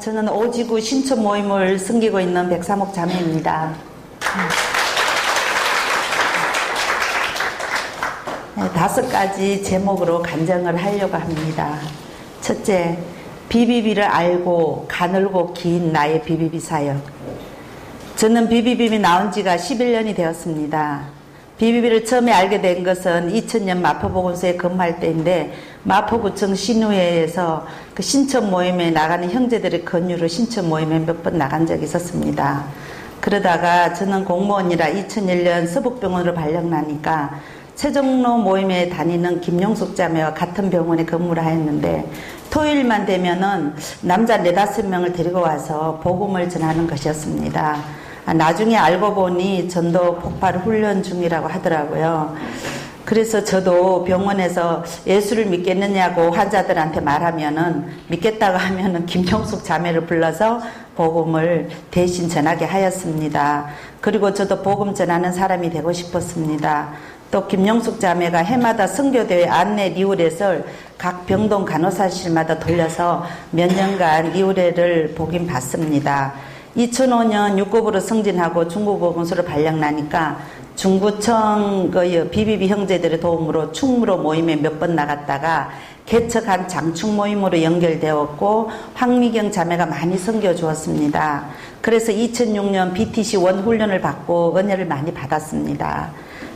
저는 오지구 신촌 모임을 섬기고 있는 백사목 자매입니다. 네, 5가지 제목으로 간증을 하려고 합니다. 첫째, 비비비를 알고 가늘고 긴 나의 비비비 사역. 저는 비비비비 나온 지가 11년이 되었습니다. 비비비를 처음에 알게 된 것은 2000년 마포보건소에 근무할 때인데, 마포구청 신우회에서 그 신천 모임에 나가는 형제들의 권유로 신천 모임에 몇 번 나간 적이 있었습니다. 그러다가 저는 공무원이라 2001년 서북병원으로 발령나니까 최정로 모임에 다니는 김용숙 자매와 같은 병원에 근무를 하였는데, 토요일만 되면은 남자 4-5명을 데리고 와서 복음을 전하는 것이었습니다. 나중에 알고 보니 전도 폭발 훈련 중이라고 하더라고요. 그래서 저도 병원에서 예수를 믿겠느냐고 환자들한테 말하면은, 믿겠다고 하면은 김용숙 자매를 불러서 복음을 대신 전하게 하였습니다. 그리고 저도 복음 전하는 사람이 되고 싶었습니다. 또 김용숙 자매가 해마다 선교대회 안내 리우렛을 각 병동 간호사실마다 돌려서 몇 년간 리우렛을 보긴 봤습니다. 2005년 6급으로 승진하고 중부보건소로 발령나니까 중구청 비비비 형제들의 도움으로 충무로 모임에 몇 번 나갔다가 개척한 장충 모임으로 연결되었고, 황미경 자매가 많이 섬겨 주었습니다. 그래서 2006년 BTC1 훈련을 받고 은혜를 많이 받았습니다.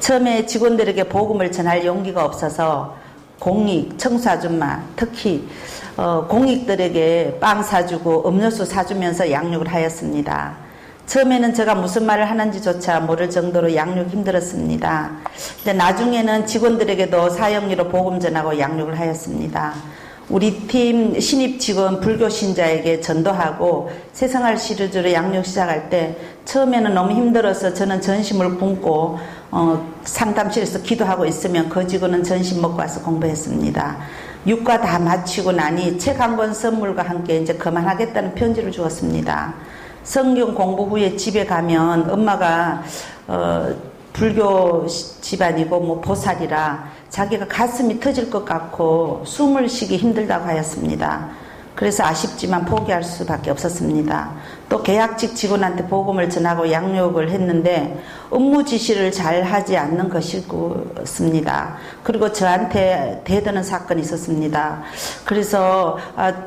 처음에 직원들에게 복음을 전할 용기가 없어서 공익, 청소 아줌마, 특히 공익들에게 빵 사주고 음료수 사주면서 양육을 하였습니다. 처음에는 제가 무슨 말을 하는지조차 모를 정도로 양육이 힘들었습니다. 근데 나중에는 직원들에게도 사형리로 복음 전하고 양육을 하였습니다. 우리 팀 신입 직원 불교 신자에게 전도하고 새생활 시리즈로 양육 시작할 때 처음에는 너무 힘들어서 저는 전심을 굶고 상담실에서 기도하고 있으면 그 직원은 전심 먹고 와서 공부했습니다. 육과 다 마치고 나니 책 한 권 선물과 함께 이제 그만하겠다는 편지를 주었습니다. 성경 공부 후에 집에 가면 엄마가 불교 집안이고 뭐 보살이라 자기가 가슴이 터질 것 같고 숨을 쉬기 힘들다고 하였습니다. 그래서 아쉽지만 포기할 수밖에 없었습니다. 또 계약직 직원한테 복음을 전하고 양육을 했는데 업무 지시를 잘 하지 않는 것이었습니다. 그리고 저한테 대드는 사건이 있었습니다. 그래서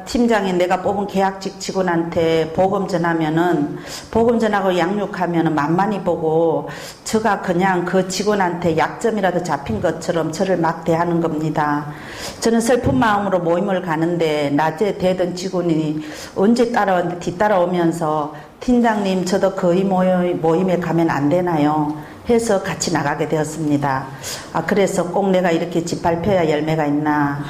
팀장이 내가 뽑은 계약직 직원한테 복음 전하면은, 복음 전하고 양육하면은 만만히 보고 제가 그냥 그 직원한테 약점이라도 잡힌 것처럼 저를 막 대하는 겁니다. 저는 슬픈 마음으로 모임을 가는데 낮에 대던 직원이 언제 따라왔는데 뒤따라오면서 팀장님 저도 거의 모임에 가면 안 되나요? 해서 같이 나가게 되었습니다. 그래서 꼭 내가 이렇게 짓밟혀야 열매가 있나.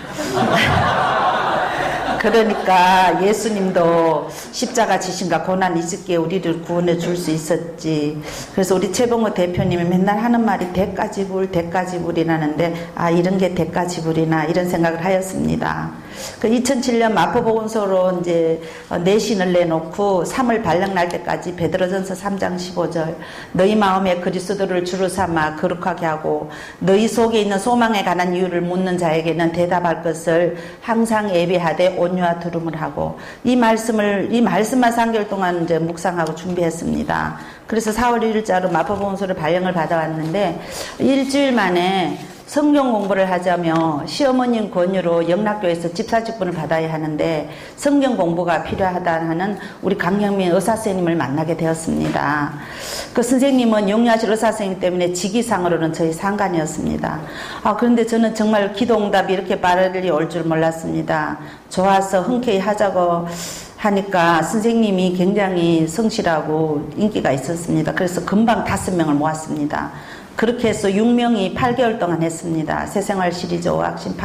그러니까 예수님도 십자가 지신과 고난 있을게 우리를 구원해 줄 수 있었지. 그래서 우리 최봉호 대표님이 맨날 하는 말이 대가지불이라는데, 이런 게 대가지불이나 이런 생각을 하였습니다. 그 2007년 마포보건소로 이제 내신을 내놓고 3월 발령 날 때까지 베드로전서 3장 15절 너희 마음에 그리스도를 주로 삼아 거룩하게 하고 너희 속에 있는 소망에 관한 이유를 묻는 자에게는 대답할 것을 항상 예비하되 온유와 두름을 하고, 이 말씀만 3개월 동안 이제 묵상하고 준비했습니다. 그래서 4월 1일자로 마포보건소를 발령을 받아왔는데 일주일 만에 성경 공부를 하자며 시어머님 권유로 영락교에서 집사직분을 받아야 하는데 성경 공부가 필요하다 하는 우리 강영민 의사선생님을 만나게 되었습니다. 그 선생님은 영리하실 의사선생님 때문에 직위상으로는 저희 상관이었습니다. 그런데 저는 정말 기도응답이 이렇게 빨리 올 줄 몰랐습니다. 좋아서 흔쾌히 하자고 하니까 선생님이 굉장히 성실하고 인기가 있었습니다. 그래서 금방 5명을 모았습니다. 그렇게 해서 6명이 8개월 동안 했습니다. 새생활 시리즈 오학심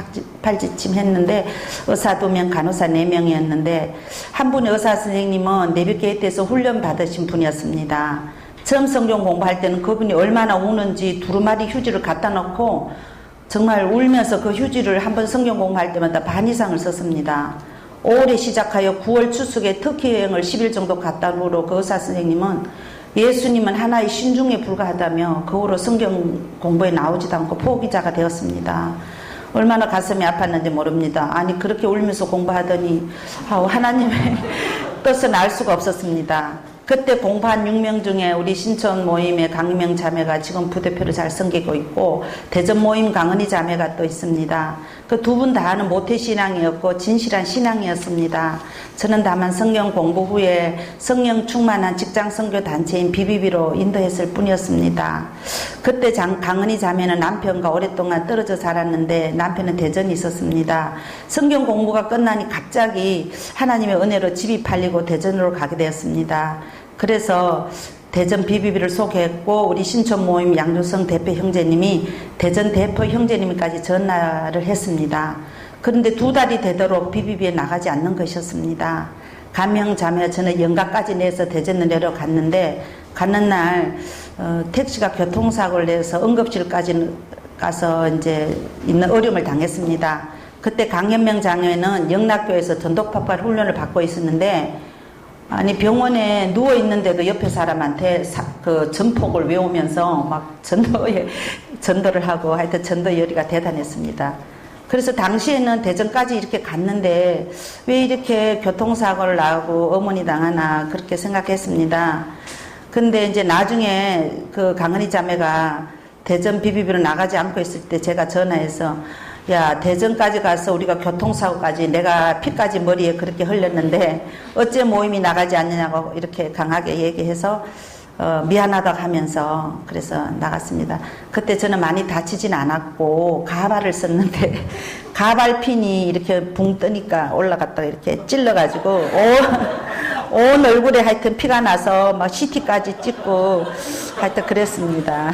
팔지침 했는데 의사 2명, 간호사 4명이었는데 한 분의 의사 선생님은 내비게이트에서 훈련 받으신 분이었습니다. 처음 성경 공부할 때는 그분이 얼마나 우는지 두루마리 휴지를 갖다 놓고 정말 울면서 그 휴지를 한번 성경 공부할 때마다 반 이상을 썼습니다. 5월에 시작하여 9월 추석에 터키 여행을 10일 정도 갔다 온 후로 그 의사 선생님은 예수님은 하나의 신중에 불과하다며 그 후로 성경 공부에 나오지도 않고 포기자가 되었습니다. 얼마나 가슴이 아팠는지 모릅니다. 아니 그렇게 울면서 공부하더니 하나님의 어떠선 알 수가 없었습니다. 그때 공부한 6명 중에 우리 신촌 모임의 강명 자매가 지금 부대표를 잘 섬기고 있고, 대전 모임 강은희 자매가 또 있습니다. 그 두 분 다는 모태신앙이었고 진실한 신앙이었습니다. 저는 다만 성경 공부 후에 성령 충만한 직장 선교 단체인 BBB로 인도했을 뿐이었습니다. 그때 강은희 자매는 남편과 오랫동안 떨어져 살았는데 남편은 대전에 있었습니다. 성경 공부가 끝나니 갑자기 하나님의 은혜로 집이 팔리고 대전으로 가게 되었습니다. 그래서 대전 BBB를 소개했고, 우리 신촌 모임 양조성 대표 형제님이 대전 대표 형제님까지 전화를 했습니다. 그런데 2달이 되도록 BBB에 나가지 않는 것이었습니다. 감명자매 저는 연가까지 내서 대전으로 내려갔는데, 가는 날 택시가 교통사고를 내서 응급실까지 가서 이제 있는 어려움을 당했습니다. 그때 강현명 장로는 영락교에서 전도폭발 훈련을 받고 있었는데, 아니 병원에 누워 있는데도 옆에 사람한테 그 전폭을 외우면서 막 전도를 하고, 하여튼 전도 열의가 대단했습니다. 그래서 당시에는 대전까지 이렇게 갔는데 왜 이렇게 교통사고를 나고 어머니 당하나 그렇게 생각했습니다. 근데 이제 나중에 그 강은희 자매가 대전 BBB로 나가지 않고 있을 때 제가 전화해서, 야, 대전까지 가서 우리가 교통사고까지 내가 피까지 머리에 그렇게 흘렸는데 어째 모임이 나가지 않느냐고 이렇게 강하게 얘기해서 미안하다고 하면서 그래서 나갔습니다. 그때 저는 많이 다치진 않았고 가발을 썼는데 가발핀이 이렇게 붕 뜨니까 올라갔다가 이렇게 찔러가지고 온 얼굴에 하여튼 피가 나서 막 CT까지 찍고 하여튼 그랬습니다.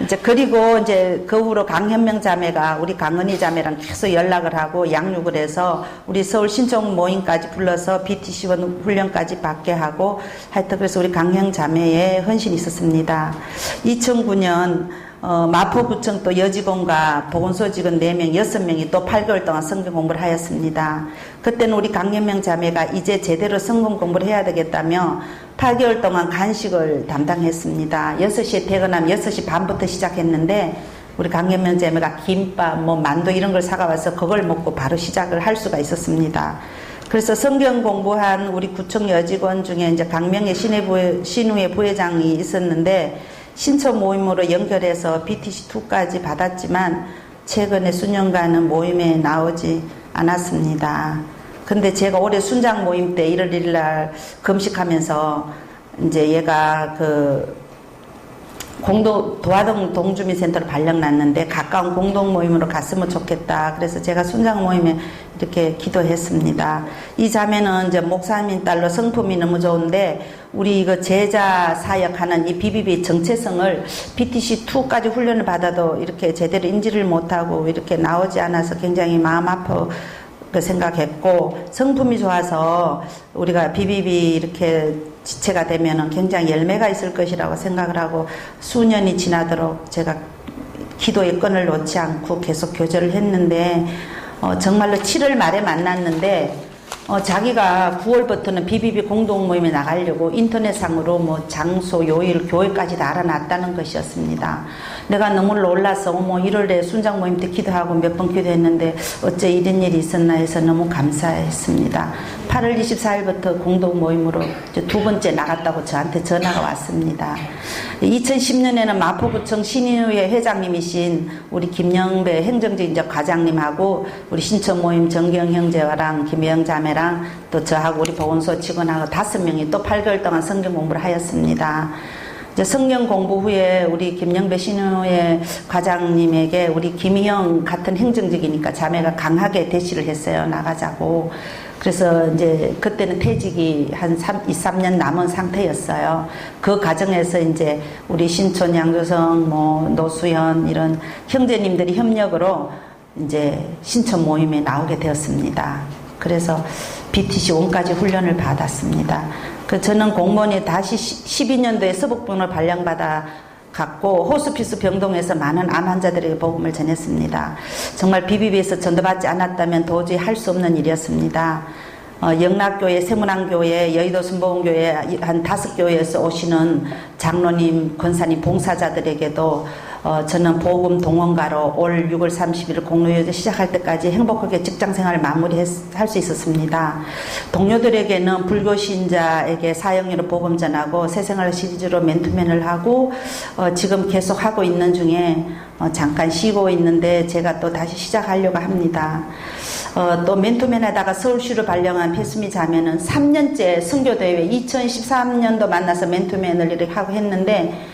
이제 그리고 이제 그 후로 강현명 자매가 우리 강은희 자매랑 계속 연락을 하고 양육을 해서 우리 서울 신촌 모임까지 불러서 BTC1 훈련까지 받게 하고, 하여튼 그래서 우리 강현 자매의 헌신이 있었습니다. 2009년 마포구청 또 여직원과 보건소 직원 4명, 6명이 또 8개월 동안 성경 공부를 하였습니다. 그때는 우리 강현명 자매가 이제 제대로 성경 공부를 해야 되겠다며 8개월 동안 간식을 담당했습니다. 6시에 퇴근하면 6시 반부터 시작했는데 우리 강현명 자매가 김밥, 만두 이런 걸 사가와서 그걸 먹고 바로 시작을 할 수가 있었습니다. 그래서 성경 공부한 우리 구청 여직원 중에 이제 강명의 신우회 부회장이 있었는데 신촌 모임으로 연결해서 BTC2까지 받았지만 최근에 수년간은 모임에 나오지 않았습니다. 근데 제가 올해 순장 모임 때 1월 1일 날 금식하면서 이제 얘가 도화동 동주민센터로 발령났는데 가까운 공동 모임으로 갔으면 좋겠다. 그래서 제가 순장 모임에 이렇게 기도했습니다. 이 자매는 이제 목사님 딸로 성품이 너무 좋은데 우리 이거 제자 사역하는 이 BBB 정체성을 BTC2까지 훈련을 받아도 이렇게 제대로 인지를 못하고 이렇게 나오지 않아서 굉장히 마음 아파 생각했고, 성품이 좋아서 우리가 BBB 이렇게 지체가 되면은 굉장히 열매가 있을 것이라고 생각을 하고 수년이 지나도록 제가 기도의 끈을 놓지 않고 계속 교제를 했는데 정말로 7월 말에 만났는데 자기가 9월부터는 BBB 공동 모임에 나가려고 인터넷상으로 장소, 요일, 교회까지 다 알아놨다는 것이었습니다. 내가 너무 놀라서 1월에 순장 모임 때 기도하고 몇 번 기도했는데 어째 이런 일이 있었나 해서 너무 감사했습니다. 8월 24일부터 공동 모임으로 2번째 나갔다고 저한테 전화가 왔습니다. 2010년에는 마포구청 신인회 회장님이신 우리 김영배 행정지인적 과장님하고 우리 신촌 모임 정경 형제와랑 김영 자매랑 또 저하고 우리 보건소 직원하고 5명이 또 8개월 동안 성경 공부를 하였습니다. 이제 성경 공부 후에 우리 김영배 신우회 과장님에게 우리 김희영 같은 행정직이니까 자매가 강하게 대시를 했어요. 나가자고. 그래서 이제 그때는 퇴직이 한 2, 3년 남은 상태였어요. 그 과정에서 이제 우리 신촌 양조성, 노수연 이런 형제님들이 협력으로 이제 신촌 모임에 나오게 되었습니다. 그래서 BTC1까지 훈련을 받았습니다. 저는 공무원이 다시 12년도에 서북병원을 발령받아 갔고 호스피스 병동에서 많은 암 환자들에게 복음을 전했습니다. 정말 BBB에서 전도받지 않았다면 도저히 할 수 없는 일이었습니다. 영락교회, 세문안교회, 여의도 순복음교회 한 5교회에서 오시는 장로님, 권사님, 봉사자들에게도 저는 보금 동원가로 올 6월 30일 공로유제 시작할 때까지 행복하게 직장생활을 마무리할 수 있었습니다. 동료들에게는 불교 신자에게 사형리로 복음 전하고 새생활 시리즈로 맨투맨을 하고 지금 계속 하고 있는 중에 잠깐 쉬고 있는데 제가 또 다시 시작하려고 합니다. 또 맨투맨 하다가 서울시로 발령한 패스미 자매는 3년째 선교대회 2013년도 만나서 맨투맨을 이렇게 하고 했는데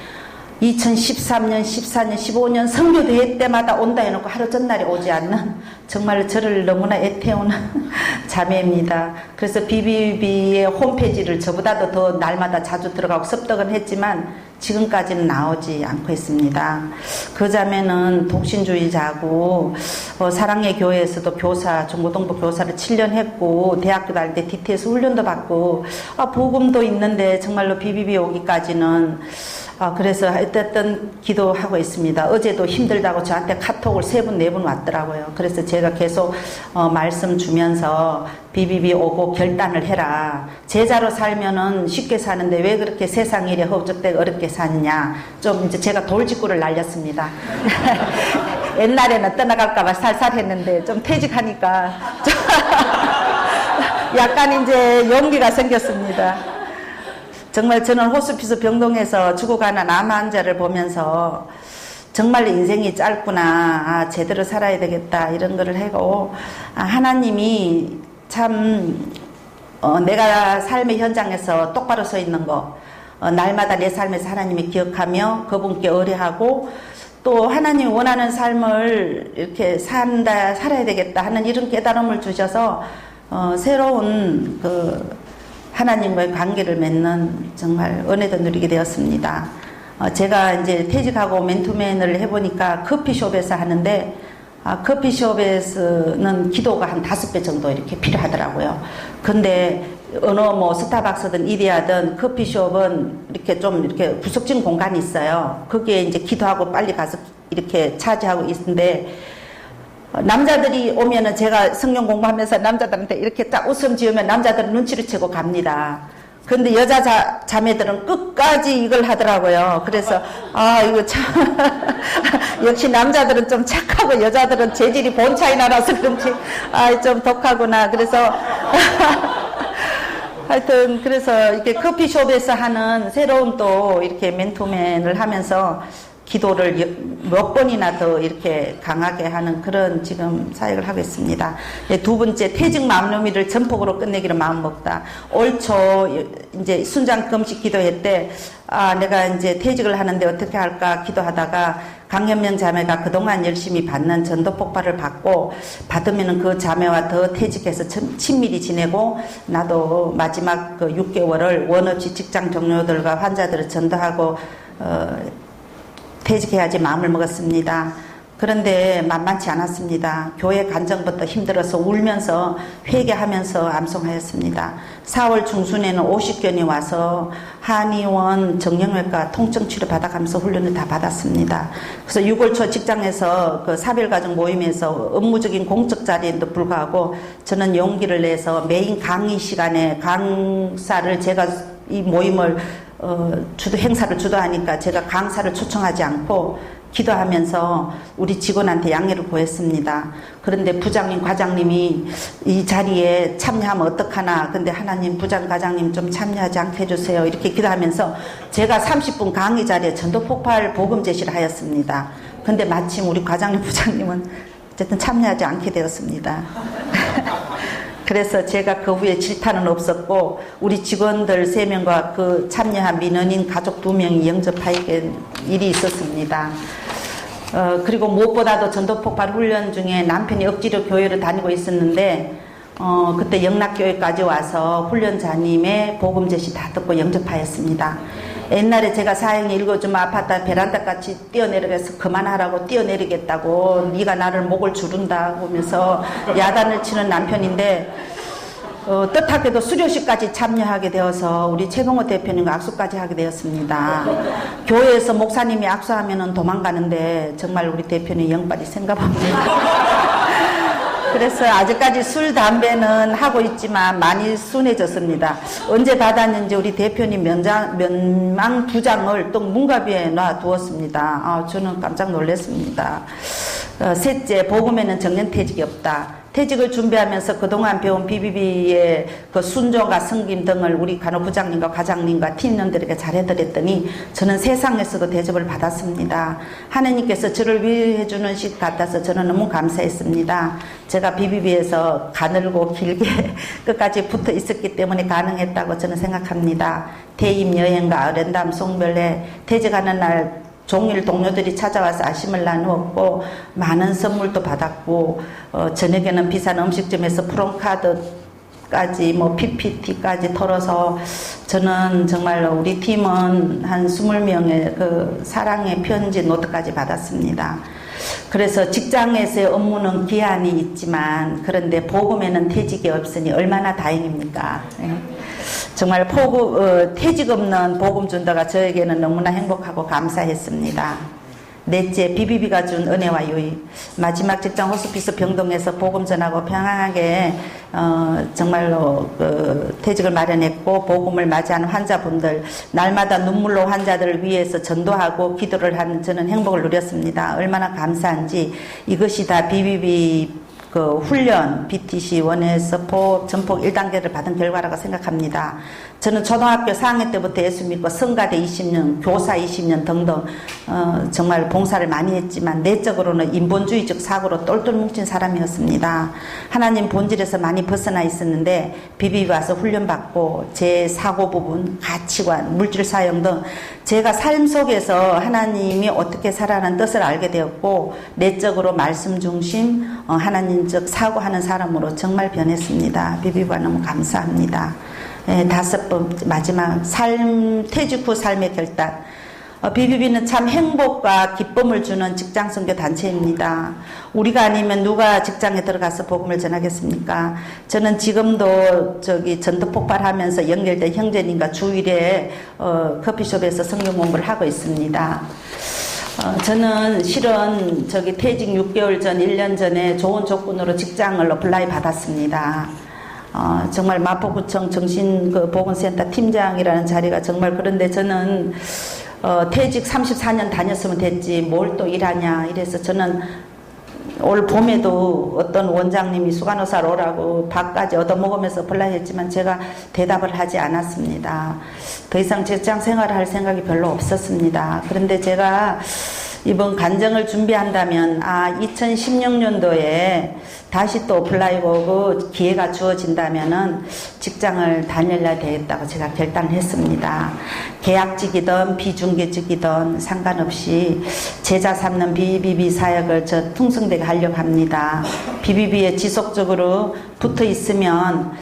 2013년, 14년, 15년 선교대회 때마다 온다 해놓고 하루 전날에 오지 않는 정말 저를 너무나 애태우는 자매입니다. 그래서 BBB의 홈페이지를 저보다도 더 날마다 자주 들어가고 섭득은 했지만 지금까지는 나오지 않고 있습니다. 그 자매는 독신주의자고 사랑의 교회에서도 교사, 중고등부 교사를 7년 했고 대학교 다닐 때 DTS 훈련도 받고 복음도 있는데 정말로 BBB 오기까지는 그래서 어쨌든 기도하고 있습니다. 어제도 힘들다고 저한테 카톡을 3분, 4분 왔더라고요. 그래서 제가 계속 말씀 주면서 BBB 오고 결단을 해라. 제자로 살면은 쉽게 사는데 왜 그렇게 세상 일에 허우적대고 어렵게 사느냐. 좀 이제 제가 돌직구를 날렸습니다. 옛날에는 떠나갈까봐 살살 했는데 좀 퇴직하니까 약간 이제 용기가 생겼습니다. 정말 저는 호스피스 병동에서 죽어가는 암 환자를 보면서 정말 인생이 짧구나, 제대로 살아야 되겠다 이런 거를 하고 하나님이 참 내가 삶의 현장에서 똑바로 서 있는 거 날마다 내 삶에서 하나님이 기억하며 그분께 의뢰하고 또 하나님이 원하는 삶을 이렇게 살아야 되겠다 하는 이런 깨달음을 주셔서 새로운 하나님과의 관계를 맺는 정말 은혜도 누리게 되었습니다. 제가 이제 퇴직하고 맨투맨을 해보니까 커피숍에서 하는데 커피숍에서는 기도가 한 5배 정도 이렇게 필요하더라고요. 근데 어느 스타벅스든 이데아든 커피숍은 이렇게 좀 이렇게 구석진 공간이 있어요. 거기에 이제 기도하고 빨리 가서 이렇게 차지하고 있는데 남자들이 오면은 제가 성경 공부하면서 남자들한테 이렇게 딱 웃음 지으면 남자들은 눈치를 채고 갑니다. 근데 여자 자매들은 끝까지 이걸 하더라고요. 그래서 이거 참 역시 남자들은 좀 착하고 여자들은 재질이 본 차이 나라서 그런지 좀 독하구나. 그래서 하여튼 그래서 이렇게 커피숍에서 하는 새로운 또 이렇게 맨투맨을 하면서 기도를 몇 번이나 더 이렇게 강하게 하는 그런 지금 사역을 하고 있습니다. 두 번째, 퇴직 마음nomi를 전폭으로 끝내기로 마음먹다. 올 초 이제 순장 금식 기도회 때 내가 이제 퇴직을 하는데 어떻게 할까 기도하다가 강현명 자매가 그동안 열심히 받는 전도 폭발을 받으면은 그 자매와 더 퇴직해서 친밀히 지내고 나도 마지막 그 6개월을 원없이 직장 동료들과 환자들을 전도하고 퇴직해야지 마음을 먹었습니다. 그런데 만만치 않았습니다. 교회 간정부터 힘들어서 울면서 회개하면서 암송하였습니다. 4월 중순에는 50견이 와서 한의원 정형외과 통증치료 받아가면서 훈련을 다 받았습니다. 그래서 6월 초 직장에서 그 사별가정 모임에서 업무적인 공적 자리에도 불구하고 저는 용기를 내서 메인 강의 시간에 강사를 제가 이 모임을 행사를 주도하니까 제가 강사를 초청하지 않고 기도하면서 우리 직원한테 양해를 구했습니다. 그런데 부장님, 과장님이 이 자리에 참여하면 어떡하나. 근데 하나님 부장, 과장님 좀 참여하지 않게 해주세요. 이렇게 기도하면서 제가 30분 강의 자리에 전도폭발 복음 제시를 하였습니다. 근데 마침 우리 과장님, 부장님은 어쨌든 참여하지 않게 되었습니다. 그래서 제가 그 후에 질타는 없었고 우리 직원들 3명과 그 참여한 민원인 가족 2명이 영접하게 일이 있었습니다. 그리고 무엇보다도 전도폭발 훈련 중에 남편이 억지로 교회를 다니고 있었는데 그때 영락교회까지 와서 훈련자님의 복음 제시 다 듣고 영접하였습니다. 옛날에 제가 사형이 읽어주면 아파트 베란다까지 뛰어내려가서 그만하라고 뛰어내리겠다고 네가 나를 목을 주른다 하면서 야단을 치는 남편인데 뜻하게도 수료식까지 참여하게 되어서 우리 최봉호 대표님과 악수까지 하게 되었습니다. 교회에서 목사님이 악수하면 도망가는데 정말 우리 대표님 영빨이 생각합니다. 그래서 아직까지 술, 담배는 하고 있지만 많이 순해졌습니다. 언제 받았는지 우리 대표님 면망 2장을 또 문가비에 놔두었습니다. 저는 깜짝 놀랐습니다. 셋째, 복음에는 정년퇴직이 없다. 퇴직을 준비하면서 그동안 배운 BBB의 그 순종과 섬김 등을 우리 간호부장님과 과장님과 팀원들에게 잘해드렸더니 저는 세상에서도 대접을 받았습니다. 하느님께서 저를 위해 주는 식 같아서 저는 너무 감사했습니다. 제가 BBB에서 가늘고 길게 끝까지 붙어 있었기 때문에 가능했다고 저는 생각합니다. 퇴임 여행과 아름다운 송별회, 퇴직하는 날 종일 동료들이 찾아와서 아심을 나누었고 많은 선물도 받았고 저녁에는 비싼 음식점에서 프롬카드까지 뭐 PPT까지 털어서 저는 정말로 우리 팀은 한 20명의 그 사랑의 편지 노트까지 받았습니다. 그래서 직장에서의 업무는 기한이 있지만 그런데 복음에는 퇴직이 없으니 얼마나 다행입니까? 정말 퇴직 없는 복음 전도가 저에게는 너무나 행복하고 감사했습니다. 넷째, BBB가 준 은혜와 유익. 마지막 직장 호스피스 병동에서 복음 전하고 평안하게 정말로 퇴직을 마련했고 복음을 맞이하는 환자분들 날마다 눈물로 환자들을 위해서 전도하고 기도를 하는 저는 행복을 누렸습니다. 얼마나 감사한지 이것이 다 BBB 그 훈련 BTC 원에서 전폭 1단계를 받은 결과라고 생각합니다. 저는 초등학교 4학년 때부터 예수 믿고 성가대 20년, 교사 20년 등등 정말 봉사를 많이 했지만 내적으로는 인본주의적 사고로 똘똘 뭉친 사람이었습니다. 하나님 본질에서 많이 벗어나 있었는데 BBB 와서 훈련받고 제 사고 부분, 가치관, 물질 사용 등 제가 삶 속에서 하나님이 어떻게 살아라는 뜻을 알게 되었고 내적으로 말씀 중심 하나님적 사고하는 사람으로 정말 변했습니다. BBB가 너무 감사합니다. 다섯 번째 마지막 퇴직 후 삶의 결단. BBB는 참 행복과 기쁨을 주는 직장 선교 단체입니다. 우리가 아니면 누가 직장에 들어가서 복음을 전하겠습니까? 저는 지금도 전도 폭발하면서 연결된 형제님과 주일에 커피숍에서 성경 공부를 하고 있습니다. 저는 실은 퇴직 6개월 전, 1년 전에 좋은 조건으로 직장을 어플라이 받았습니다. 정말 마포구청 정신보건센터 팀장이라는 자리가 정말 그런데 저는 퇴직 34년 다녔으면 됐지 뭘 또 일하냐 이래서 저는 올 봄에도 어떤 원장님이 수간호사로 오라고 밥까지 얻어먹으면서 어플라이 했지만 제가 대답을 하지 않았습니다. 더 이상 직장 생활을 할 생각이 별로 없었습니다. 그런데 제가 이번 간증을 준비한다면 2016년도에 다시 또 어플라이고 기회가 주어진다면은 직장을 다녀야 되겠다고 제가 결단을 했습니다. 계약직이든 비중계직이든 상관없이 제자 삼는 BBB 사역을 저 풍성되게 하려고 합니다. BBB에 지속적으로 붙어 있으면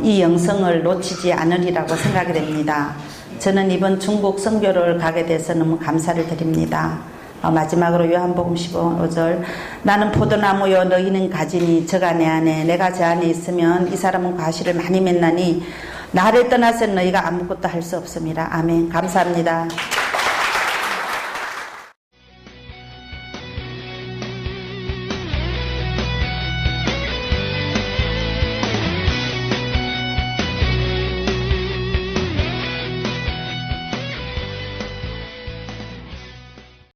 이 영성을 놓치지 않으리라고 생각이 됩니다. 저는 이번 중국 선교를 가게 돼서 너무 감사를 드립니다. 마지막으로 요한복음 15절 나는 포도나무요 너희는 가지니 저가 내 안에 내가 저 안에 있으면 이 사람은 과실을 많이 맺나니 나를 떠나서 너희가 아무것도 할 수 없습니다. 아멘. 감사합니다.